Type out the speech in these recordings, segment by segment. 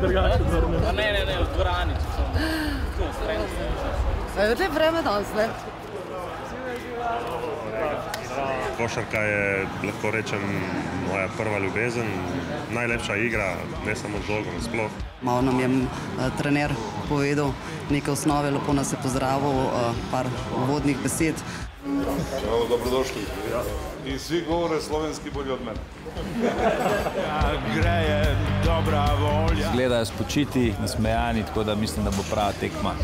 drugače vrne. Ne, v dvorani, če sem tu stranci. Je že vreme danes, ne? Košarka je, lahko rečem, moja prva ljubezen, najlepša igra, ne samo z žogo, nasploh. Malo nam je trener povedal neke osnove, lepo nas je pozdravil, par uvodnih besed. Čau, dobrodošli. In svi govore slovenski bolje od mene. Greje dobra volja. Gledajo spočiti, nasmejani, tako da mislim, da bo prava tekma.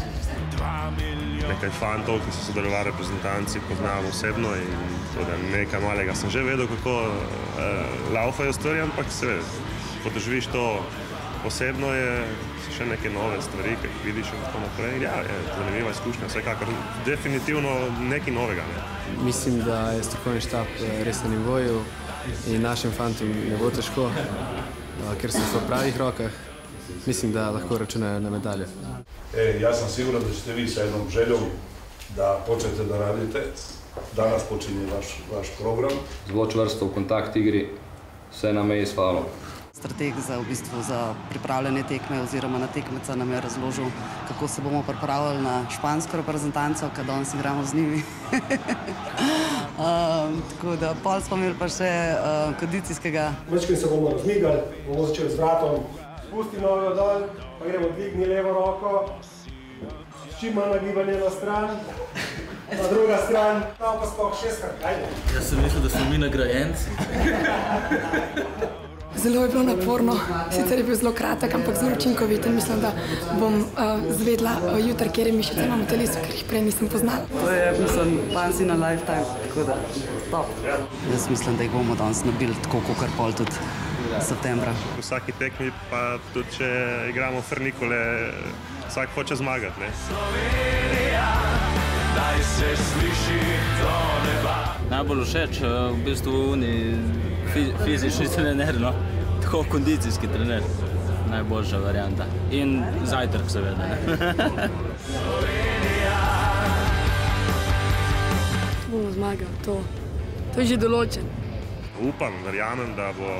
Nekaj fantov, ki so sodelovali reprezentanci, poznam osebno in nekaj malega sem že vedel, kako laufajo stvari, ampak seveda, ko doživiš to osebno, je še neke nove stvari, ki jih vidiš in tako naprej. Ja, je zanimiva izkušnja, vsekakor definitivno nekaj novega. Mislim, da je strokovni štab res na nivoju in našim fantom ne bo težko, ker so v pravih rokah. Mislim, da lahko računajo na medalje. Ja sam siguran da ćete vi sa jednom željom da počnete da radite. Danas počinje vaš program. Zelo čvrsto v kontakt igri, vse na meji s falom. Strateg za pripravljanje tekme oziroma na tekmeca nam je razložil, kako se bomo pripravili na špansko reprezentanco, kad danes igramo z njimi. Tako da pol smo imeli pa še kondicijskega. Večkrat se bomo razmigali, bomo začeli z vratom. Spusti nogo dol, pa gremo dvigni levo roko, čim manj nagibanje na stran, na druga stran, tam pa skok 6-krat, ajde. Jaz sem mislil, da smo mi nagrajenci. Zelo je bilo naporno, sicer je bil zelo kratek, ampak zelo učinkovit in mislim, da bom zvedla jutri, kjer je mišice imam v telesu, ker jih prej nisem poznala. To je, mislim, once in a lifetime, tako da top. Jaz mislim, da jih bomo danes nabili tako, kakor pol tudi septembra. V vsaki tekmi, pa tudi če igramo frnikole, vsak hoče zmagati, ne? Slovenija, daj se sliši do neba. Najbolj všeč v bistvu fizični trener, no. Tako kondicijski trener. Najboljša varianta. In zajtrk seveda, ne. Bomo zmagali, to je že določen. Upam, verjamem, da bo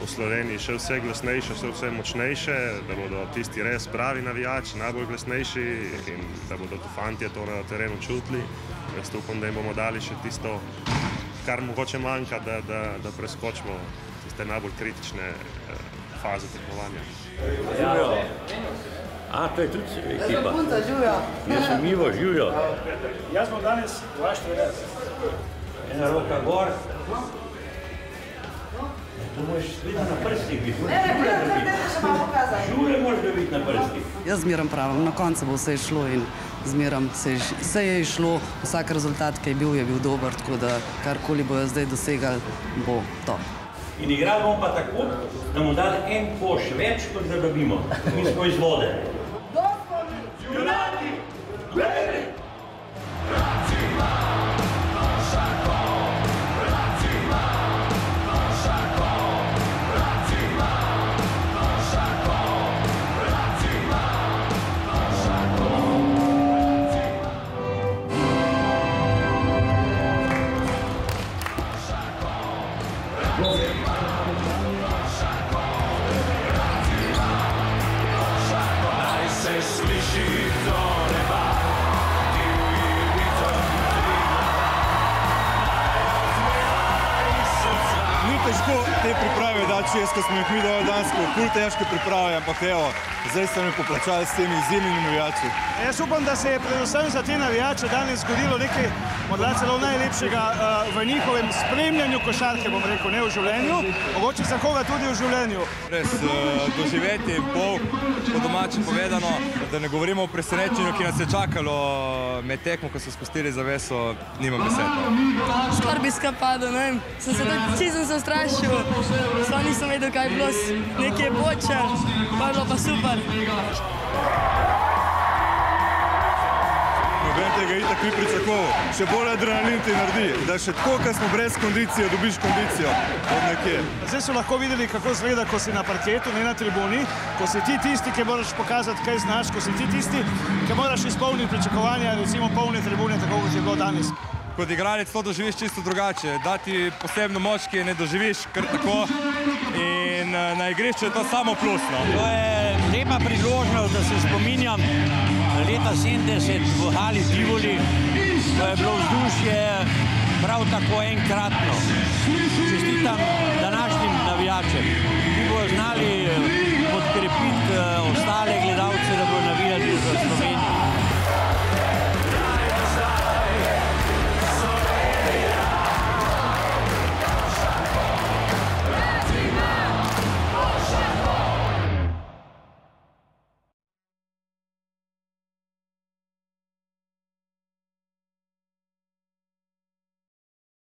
v Sloveniji še vse glasnejše, še vse močnejše, da bodo tisti res pravi navijači, najbolj glasnejši in da bodo tu fantje to na terenu čutili. Jaz upam, da jim bomo dali še tisto, kar mogoče manjka, da preskočimo tiste najbolj kritične faze tekmovanja. To je tudi ekipa. Punta, Žujo. Jaz sem Ivo, Žujo. Jaz bom danes vaš trener. Ena roka gor. To moraš videti na prstih biti. Žure moraš dobiti na prstih. Jaz zmeram pravim, na koncu bo vse šlo in zmeram vse je išlo, vsak rezultat, ki je bil dober, tako da karkoli bojo zdaj dosegali, bo to. In igrali bomo pa tako, da bomo dali en koš več, kot da dobimo. Mi smo iz vode. Junaki! Veri! Težko te priprave dati šest, ko smo jih mi dali dansko, ful težke priprave, ampak evo, zdaj ste me poplačali s temi izjemnimi navijači. Jaz upam, da se je predvsem za te navijače danes zgodilo nekaj morda celo najlepšega v njihovem spremljanju košarke, bom rekel, ne v življenju, mogoče za koga tudi v življenju. Res doživetje in pol, po domače povedano, da ne govorimo o presenečenju, ki nas je čakalo med tekmo, ko so spustili zaveso, nimam besed. Škorbiska padel, ne vem, sem se ustrašil, sploh nisem vedel, kaj je bilo, nekaj je počel, pa je bilo pa super. Noben tega itak ni pričakoval. Še bolj adrenalin ti naredi, da še tako, ko smo brez kondicije, dobiš kondicijo od nekje. Zdaj so lahko videli, kako izgleda, ko si na parketu, ne na tribuni, ko si ti tisti, ki moraš pokazati, kaj znaš, ko si ti tisti, ki moraš izpolniti pričakovanja, recimo polne tribune, tako kot je bilo danes. Kot igralec to doživiš čisto drugače. Dati posebno moč, ki je ne doživiš kar tako, in na igrišču je to samo plusno. To je lepa priložnost, da se spominjam leta 70 v hali Tivoli, ko je bilo vzdušje prav tako enkratno. Čestitam današnjim navijačem, ki bodo znali podkrepiti ostale gledalce, da bodo navijali za Slovenijo.